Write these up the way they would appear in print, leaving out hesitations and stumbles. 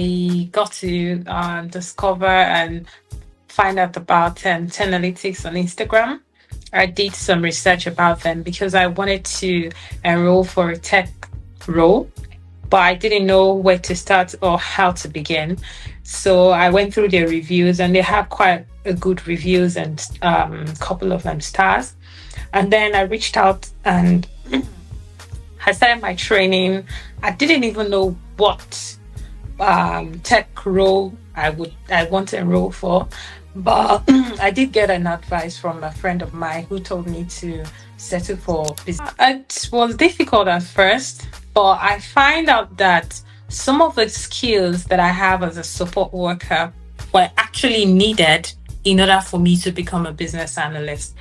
I got to discover and find out about 10Alytics on Instagram. I did some research about them because I wanted to enroll for a tech role, but I didn't know where to start or how to begin. So I went through their reviews, and they have quite a good reviews and a couple of them stars. And then I reached out and I started my training. I didn't even know what tech role I want to enroll for, but I did get an advice from a friend of mine who told me to settle for business. It was difficult at first, but I find out that some of the skills that I have as a support worker were actually needed in order for me to become a business analyst,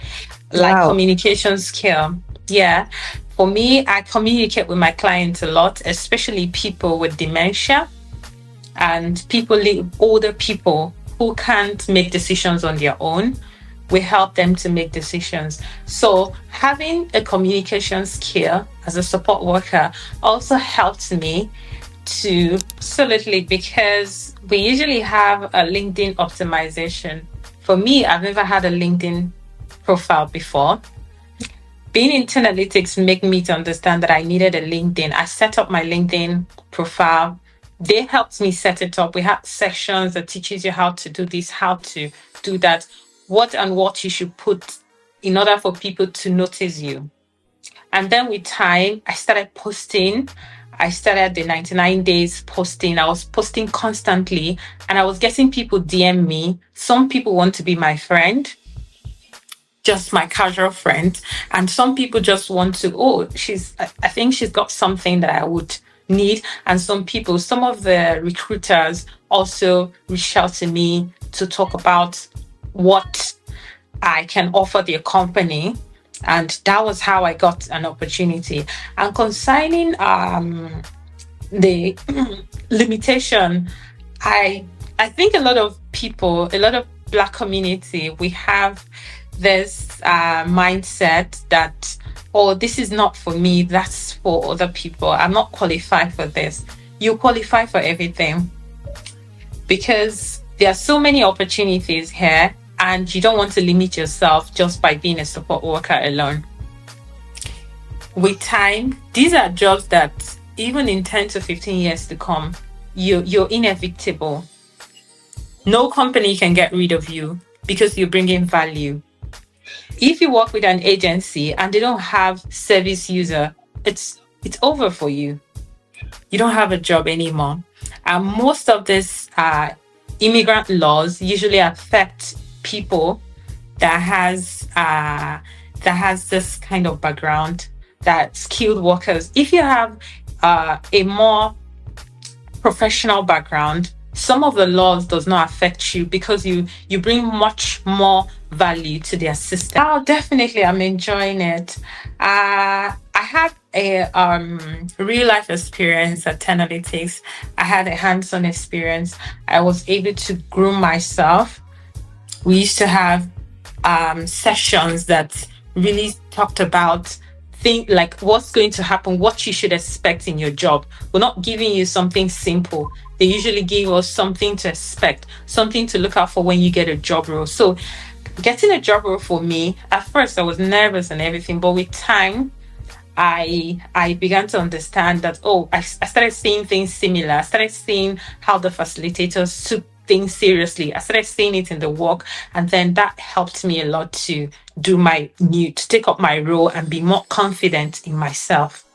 like communication skill. Yeah. For me, I communicate with my clients a lot, especially people with dementia and older people who can't make decisions on their own. We help them to make decisions. So having a communication skill as a support worker also helps me to absolutely, because we usually have a LinkedIn optimization. For me, I've never had a LinkedIn profile before. Being in 10Alytics made me to understand that I needed a LinkedIn. I set up my LinkedIn profile. They helped me set it up. We have sections that teaches you how to do this, how to do that, what you should put in order for people to notice you. And then with time, I started posting. I started the 99 days posting. I was posting constantly, and I was getting people DM me. Some people want to be my friend, just my casual friend, and some people just want to, I think she's got something that I would need. And some of the recruiters also reach out to me to talk about what I can offer their company. And that was how I got an opportunity. And concerning the limitation, I think a lot of Black community, we have this mindset that, this is not for me, that's for other people. I'm not qualified for this. You qualify for everything, because there are so many opportunities here, and you don't want to limit yourself just by being a support worker alone. With time, these are jobs that even in 10 to 15 years to come, you're inevitable. No company can get rid of you because you bring in value. If you work with an agency and they don't have service user, it's over for you. You don't have a job anymore. And most of these immigrant laws usually affect people that has this kind of background, that skilled workers. If you have a more professional background, some of the laws does not affect you because you bring much more value to their system. Definitely, I'm enjoying it. I had a real life experience at 10Alytics. I had a hands-on experience. I was able to groom myself. We used to have sessions that really talked about things like what's going to happen, what you should expect in your job. We're not giving you something simple. They usually give us something to expect, something to look out for when you get a job role. So getting a job role for me, at first I was nervous and everything, but with time, I began to understand that, I started seeing things similar. I started seeing how the facilitators took things seriously. I started seeing it in the work, and then that helped me a lot to take up my role and be more confident in myself.